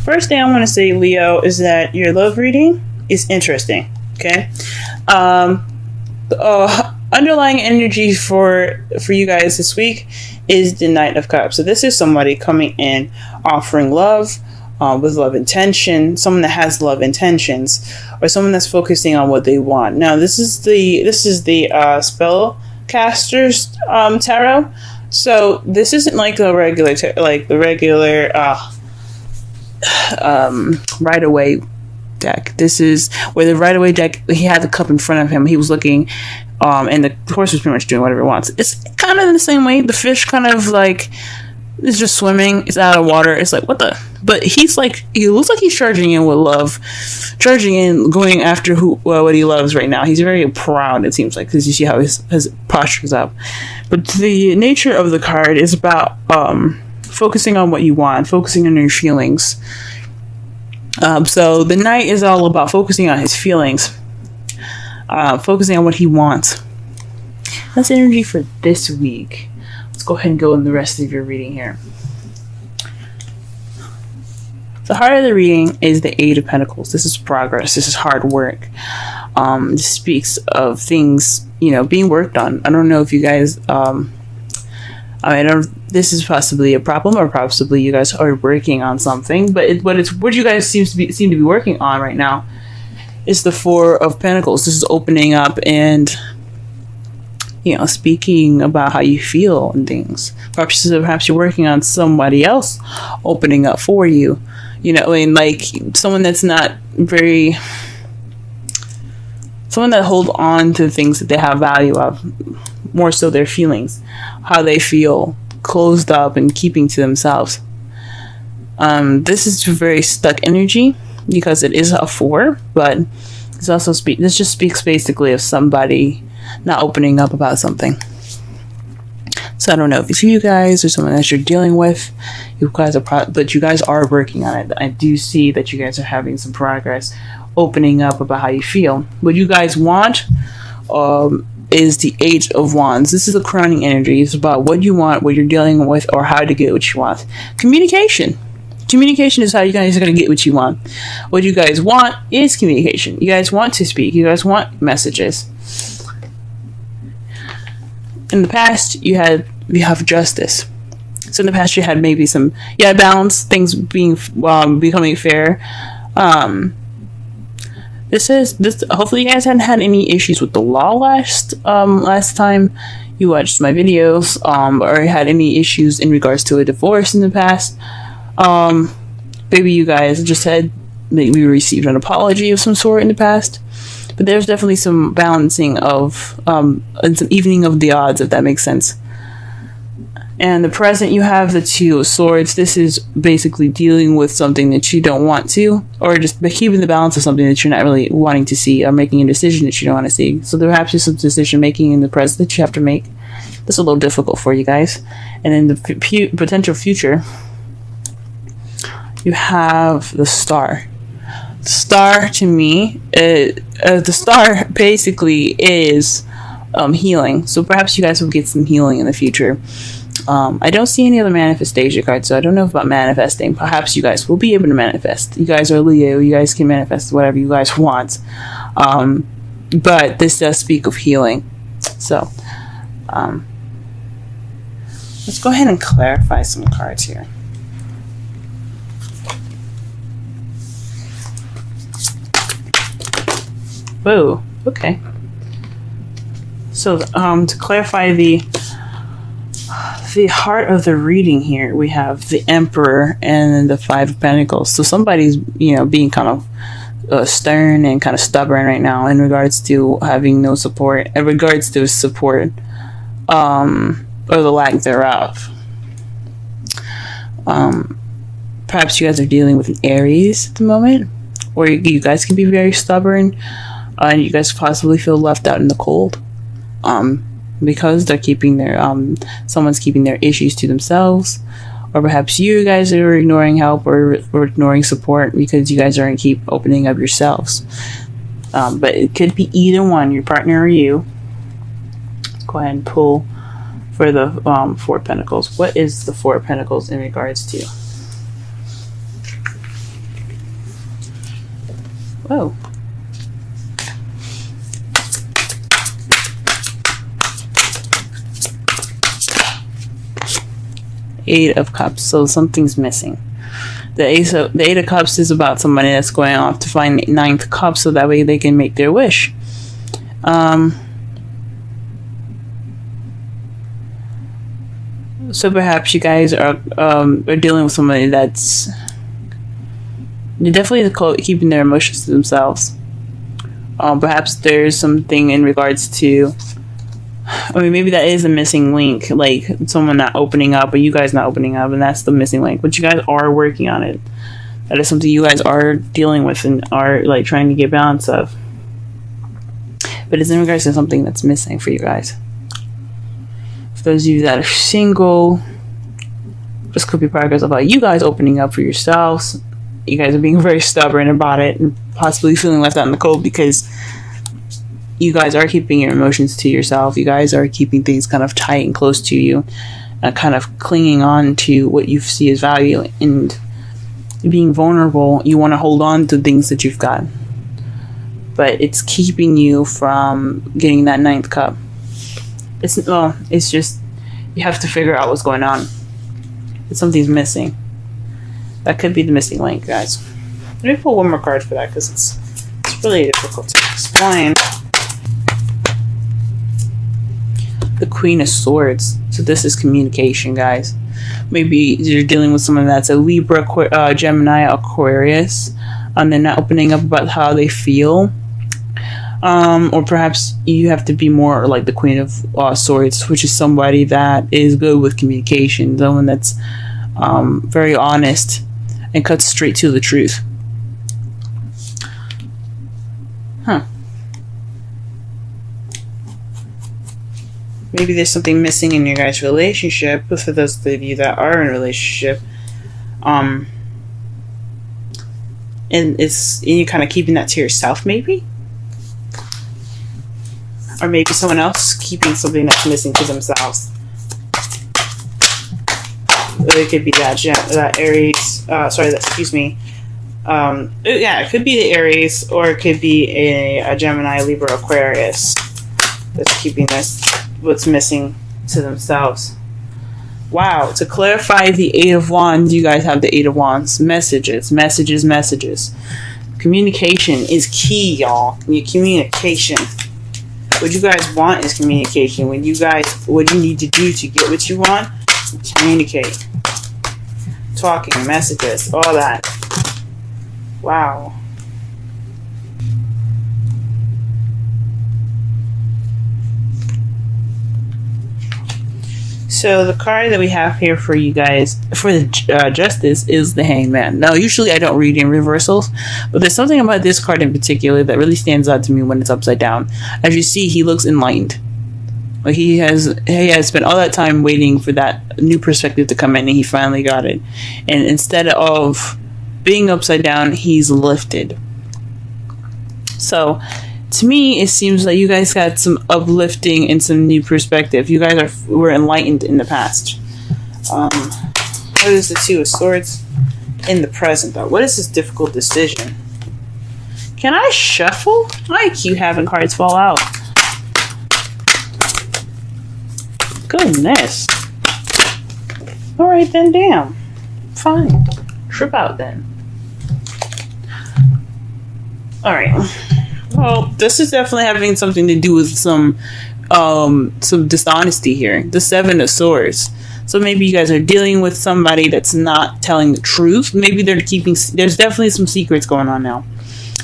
First thing I want to say, Leo, is that your love reading is interesting. Okay. The underlying energy for you guys this week is the Knight of Cups. So this is somebody coming in offering love, with love intention, someone that has love intentions, or someone that's focusing on what they want. Now this is the spellcaster's tarot. So this isn't like the regular Rider-Waite deck. This is where the Rider-Waite deck, he had the cup in front of him, he was looking, and the horse was pretty much doing whatever it wants. It's kind of in the same way. The fish kind of like is just swimming, it's out of water, it's like what the, but he's like, he looks like he's charging in with love, charging in, going after what he loves right now. He's very proud, it seems like, because you see how his posture's up. But the nature of the card is about focusing on what you want, focusing on your feelings. So the Knight is all about focusing on his feelings, focusing on what he wants. That's energy for this week. Let's go ahead and go in the rest of your reading here. The heart of the reading is the Eight of Pentacles. This is progress. This is hard work. This speaks of things, being worked on. I don't know if you guys, this is possibly a problem, or possibly you guys are working on something, but what you guys seem to be working on right now is the Four of Pentacles. This is opening up and speaking about how you feel and things. Perhaps you're working on somebody else opening up for you. Like someone that's not very, someone that hold on to things that they have value of, more so their feelings, how they feel, closed up and keeping to themselves. This is very stuck energy because it is a 4, but it's also this just speaks basically of somebody not opening up about something. So I don't know if it's you guys or someone that you're dealing with. But you guys are working on it. I do see that you guys are having some progress, opening up about how you feel. What you guys want is the Eight of Wands. This is the crowning energy. It's about what you want, what you're dealing with, or how to get what you want. Communication. Communication is how you guys are going to get what you want. What you guys want is communication. You guys want to speak. You guys want messages. In the past, you have justice. So in the past, you had maybe some balance, things being becoming fair. This. Hopefully, you guys hadn't had any issues with the law last time you watched my videos, or had any issues in regards to a divorce in the past. Maybe you guys just had maybe received an apology of some sort in the past. But there's definitely some balancing of, and some evening of the odds, if that makes sense. And the present, you have the Two of Swords. This is basically dealing with something that you don't want to, or just keeping the balance of something that you're not really wanting to see, or making a decision that you don't want to see. So perhaps there's some decision making in the present that you have to make. That's a little difficult for you guys. And in the potential future, you have the Star. Star, to me, the Star basically is healing. So perhaps you guys will get some healing in the future. I don't see any other manifestation cards, so I don't know about manifesting. Perhaps you guys will be able to manifest. You guys are Leo. You guys can manifest whatever you guys want. But this does speak of healing. So let's go ahead and clarify some cards here. Whoa, okay. So to clarify the heart of the reading here, we have the Emperor and the Five of Pentacles. So somebody's, being kind of stern and kind of stubborn right now in regards to having no support, in regards to support, or the lack thereof. Perhaps you guys are dealing with an Aries at the moment, or you guys can be very stubborn. And you guys possibly feel left out in the cold, because they're keeping their someone's keeping their issues to themselves, or perhaps you guys are ignoring help or ignoring support because you guys aren't keep opening up yourselves. But it could be either one, your partner or you. Let's go ahead and pull for the Four of Pentacles. What is the Four of Pentacles in regards to? Oh. Eight of Cups. So something's missing. The Eight of Cups is about somebody that's going off to find Ninth Cup so that way they can make their wish. So perhaps you guys are dealing with somebody that's definitely keeping their emotions to themselves. Perhaps there's something in regards to, I mean, maybe that is a missing link, like someone not opening up or you guys not opening up, and that's the missing link. But you guys are working on it. That is something you guys are dealing with and are like trying to get balance of. But it's in regards to something that's missing for you guys. For those of you that are single, this could be progress about you guys opening up for yourselves. You guys are being very stubborn about it and possibly feeling left out in the cold because you guys are keeping your emotions to yourself. You guys are keeping things kind of tight and close to you, kind of clinging on to what you see as value, and being vulnerable. You want to hold on to things that you've got, but it's keeping you from getting that Ninth Cup. It's just you have to figure out what's going on. If something's missing, that could be the missing link, guys. Let me pull one more card for that because it's really difficult to explain. The Queen of Swords. So this is communication, guys. Maybe you're dealing with someone that's a Libra, Gemini, Aquarius, and they're not opening up about how they feel. Or perhaps you have to be more like the Queen of Swords, which is somebody that is good with communication, someone that's very honest and cuts straight to the truth. Maybe there's something missing in your guys' relationship. But for those of you that are in a relationship, and you're kind of keeping that to yourself, maybe, or maybe someone else keeping something that's missing to themselves. It could be that Aries. Yeah, it could be the Aries, or it could be a Gemini, Libra, Aquarius that's keeping this what's missing to themselves. Wow. To clarify the Eight of Wands, you guys have the Eight of Wands. Messages. Communication is key, y'all. Your communication. What you guys want is communication. What you need to do to get what you want, communicate. Talking, messages, all that. Wow. So the card that we have here for you guys, for the Justice, is the Hangman. Now, usually I don't read in reversals, but there's something about this card in particular that really stands out to me when it's upside down. As you see, he looks enlightened. Like he has spent all that time waiting for that new perspective to come in, and he finally got it. And instead of being upside down, he's lifted. So, to me, it seems like you guys got some uplifting and some new perspective. You guys were enlightened in the past. What is the Two of Swords in the present, though? What is this difficult decision? Can I shuffle? I keep having cards fall out. Goodness. Alright then, damn. Fine. Trip out then. Alright. Well, this is definitely having something to do with some dishonesty here. The Seven of Swords. So maybe you guys are dealing with somebody that's not telling the truth. Maybe they're there's definitely some secrets going on now.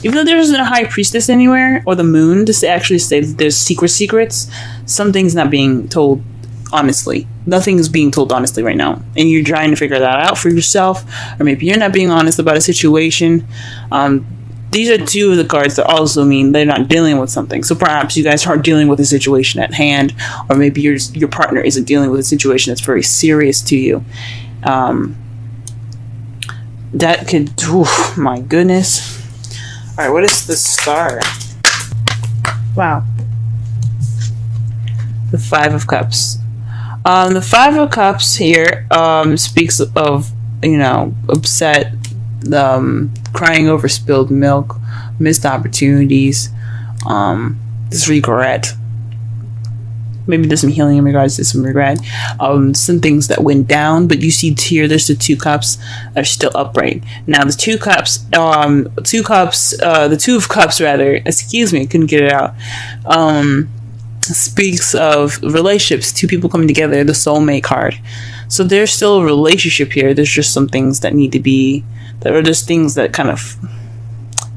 Even though there isn't a High Priestess anywhere, or the Moon, to actually say that there's secrets, something's not being told honestly. Nothing is being told honestly right now. And you're trying to figure that out for yourself. Or maybe you're not being honest about a situation. These are two of the cards that also mean they're not dealing with something. So perhaps you guys are dealing with a situation at hand, or maybe your partner isn't dealing with a situation that's very serious to you. That could, my goodness. All right, what is the Star? Wow. The Five of Cups. The Five of Cups here speaks of, upset crying over spilled milk, missed opportunities, this regret. Maybe there's some healing in regards to some regret. Some things that went down, but you see here there's the 2 cups are still upright. Now the 2 cups, the 2 of cups rather, excuse me, I couldn't get it out. Speaks of relationships, 2 people coming together, the soulmate card. So there's still a relationship here. There's just some things that need to be, that are just things that kind of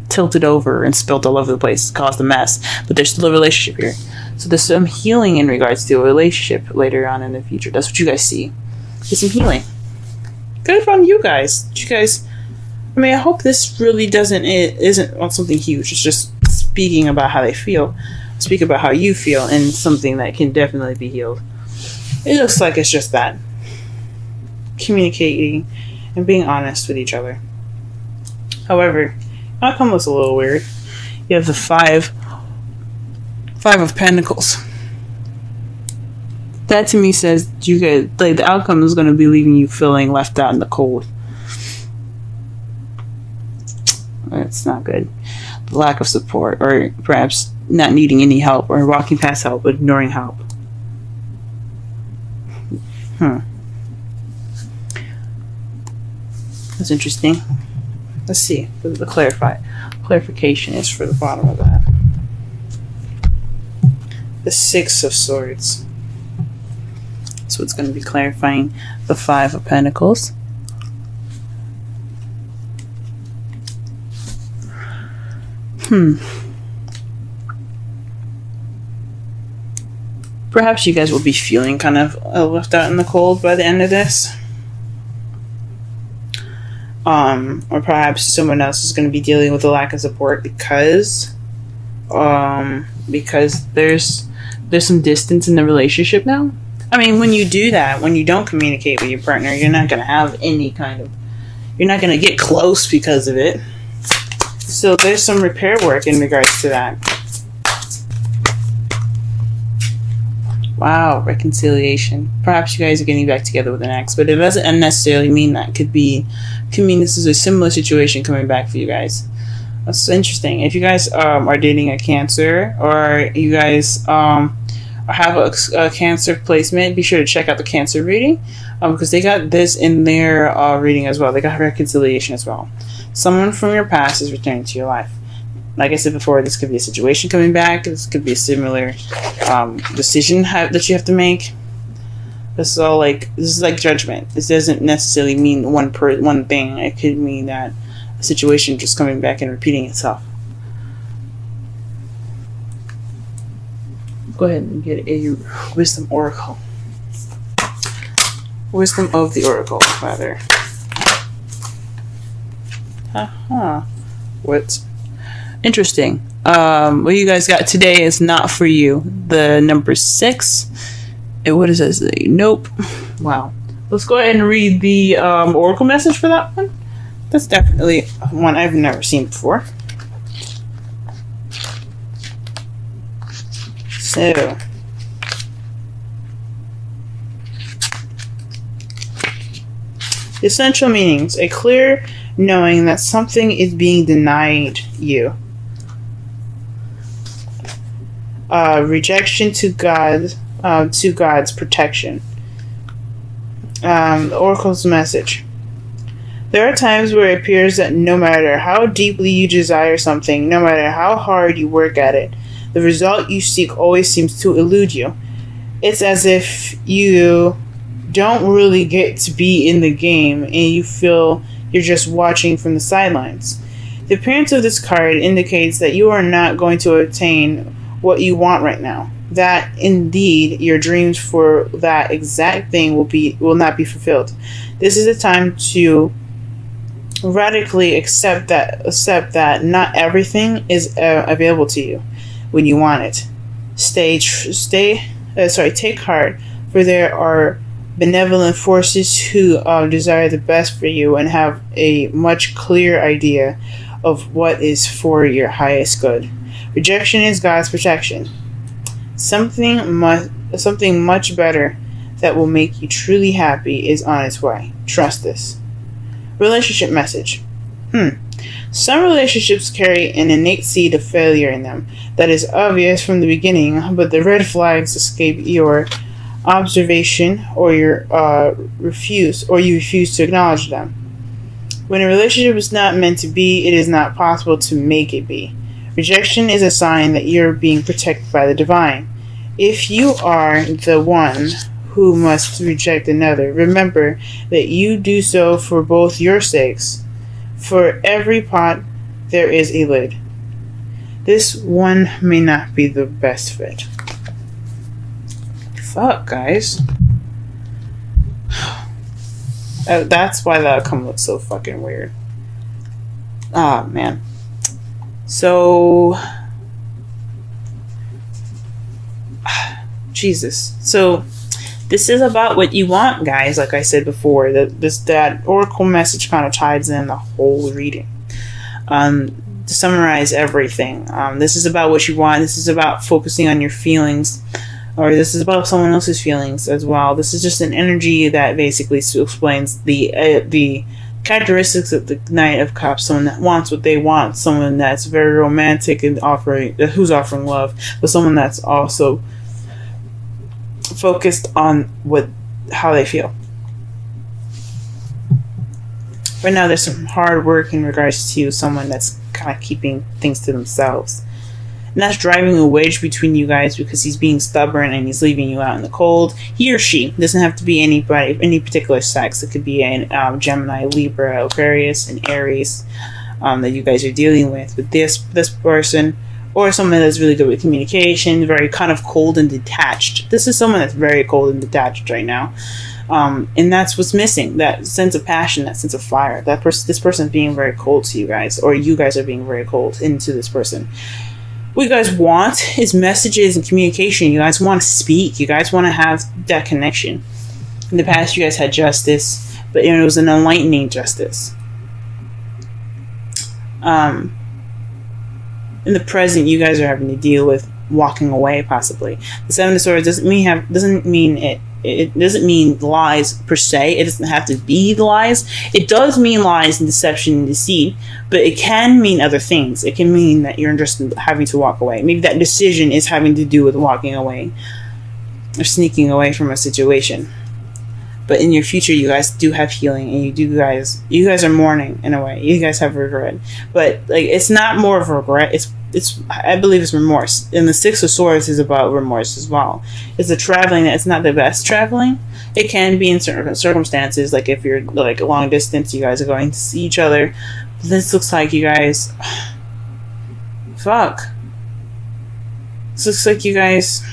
tilted over and spilled all over the place, caused a mess. But there's still a relationship here. So there's some healing in regards to a relationship later on in the future. That's what you guys see. There's some healing. Good from you guys. You guys, I mean, I hope this really isn't on something huge. It's just speaking about how they feel. Speak about how you feel, and something that can definitely be healed. It looks like it's just that. Communicating and being honest with each other. However, outcome looks a little weird. You have the Five of Pentacles. That to me says you guys, like, the outcome is going to be leaving you feeling left out in the cold. That's not good. The lack of support, or perhaps not needing any help, or walking past help but ignoring help. That's interesting. Let's see what the clarification is for the bottom of that. The 6 of Swords. So it's going to be clarifying the 5 of Pentacles. Perhaps you guys will be feeling kind of left out in the cold by the end of this. Or perhaps someone else is going to be dealing with a lack of support because there's some distance in the relationship now. I mean, when you do that, when you don't communicate with your partner, you're not going to have any kind of, you're not going to get close because of it. So there's some repair work in regards to that. Wow, reconciliation. Perhaps you guys are getting back together with an ex, but it doesn't necessarily mean that. Could mean this is a similar situation coming back for you guys. That's interesting. If you guys are dating a Cancer, or you guys have a Cancer placement, be sure to check out the Cancer reading, because they got this in their reading as well. They got reconciliation as well. Someone from your past is returning to your life. Like I said before, this could be a situation coming back. This could be a similar decision that you have to make. This is like judgment. This doesn't necessarily mean one thing. It could mean that a situation just coming back and repeating itself. Go ahead and get a Wisdom Oracle. Wisdom of the Oracle, rather. What? Interesting. What you guys got today is not for you. The number 6. What does it say? Nope. Wow. Let's go ahead and read the Oracle message for that one. That's definitely one I've never seen before. So, the essential meanings: a clear knowing that something is being denied you. Rejection to God's protection. The Oracle's message: there are times where it appears that no matter how deeply you desire something, no matter how hard you work at it, the result you seek always seems to elude you. It's as if you don't really get to be in the game and you feel you're just watching from the sidelines. The appearance of this card indicates that you are not going to obtain what you want right now. That indeed your dreams for that exact thing will not be fulfilled. This is the time to radically accept that not everything is available to you when you want it. Take heart, for there are benevolent forces who desire the best for you and have a much clearer idea of what is for your highest good. Rejection is God's protection. Something much better that will make you truly happy is on its way. Trust this. Relationship message: Some relationships carry an innate seed of failure in them that is obvious from the beginning, but the red flags escape your observation, or you refuse to acknowledge them. When a relationship is not meant to be, it is not possible to make it be. Rejection is a sign that you're being protected by the divine. If you are the one who must reject another, remember that you do so for both your sakes. For every pot, there is a lid. This one may not be the best fit. Fuck, guys. That's why the outcome looks so fucking weird. Ah, man. So... Jesus. So, this is about what you want, guys. Like I said before, that oracle message kind of ties in the whole reading. To summarize everything, this is about what you want. This is about focusing on your feelings, or this is about someone else's feelings as well. This is just an energy that basically explains the characteristics of the Knight of Cups. Someone that wants what they want, someone that's very romantic and who's offering love, but someone that's also focused on how they feel. Right now, there's some hard work in regards to someone that's kind of keeping things to themselves, and that's driving a wedge between you guys because he's being stubborn and he's leaving you out in the cold. He or she doesn't have to be anybody, any particular sex. It could be a Gemini, Libra, Aquarius, and Aries that you guys are dealing with. But this person, or someone that's really good with communication, very kind of cold and detached. This is someone that's very cold and detached right now. And that's what's missing. That sense of passion, that sense of fire. This person is being very cold to you guys, or you guys are being very cold into this person. What you guys want is messages and communication. You guys want to speak. You guys want to have that connection. In the past, you guys had justice, but it was an enlightening justice. In the present, you guys are having to deal with walking away, possibly. The Seven of Swords doesn't mean lies per se. It doesn't have to be lies. It does mean lies and deception and deceit, but it can mean other things. It can mean that you're just having to walk away. Maybe that decision is having to do with walking away or sneaking away from a situation. But in your future, you guys do have healing, and you guys are mourning in a way. You guys have regret, but like it's not more of a regret. I believe it's remorse. And the Six of Swords is about remorse as well. It's a traveling that it's not the best traveling. It can be in certain circumstances, like if you're like a long distance, you guys are going to see each other. But this looks like you guys. Fuck. This looks like you guys.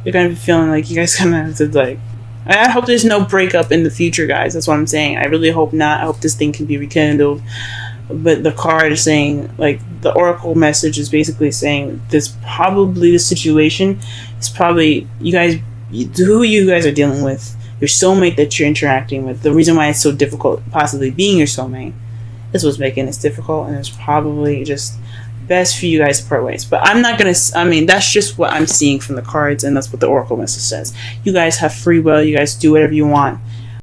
You're gonna be feeling like you guys gonna have to like. I hope there's no breakup in the future, guys. That's what I'm saying. I really hope not. I hope this thing can be rekindled. But the card is saying, like, the oracle message is basically saying the situation is probably who you guys are dealing with, your soulmate that you're interacting with. The reason why it's so difficult, possibly being your soulmate, is what's making this difficult, and it's probably just best for you guys to part ways. But I'm not gonna. I mean, that's just what I'm seeing from the cards, and that's what the oracle message says. You guys have free will. You guys do whatever you want.